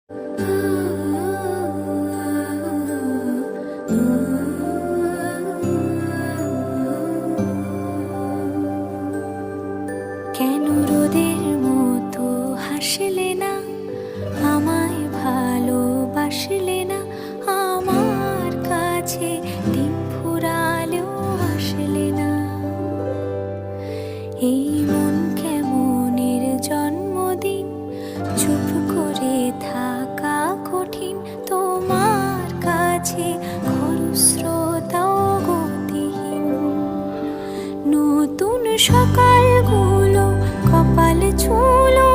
কেন রোদের মতো হাসলে না, আমায় ভালোবাসলে না, আমার কাছে দিন ফুরালেও আসলে না। এই মন কেমনের জন্মদিন, চুপ করে থাকা কঠিন, তোমার কাছে খরস্রোতাও গতিহীন। নতুন সকালগুলো কপাল ছুঁলো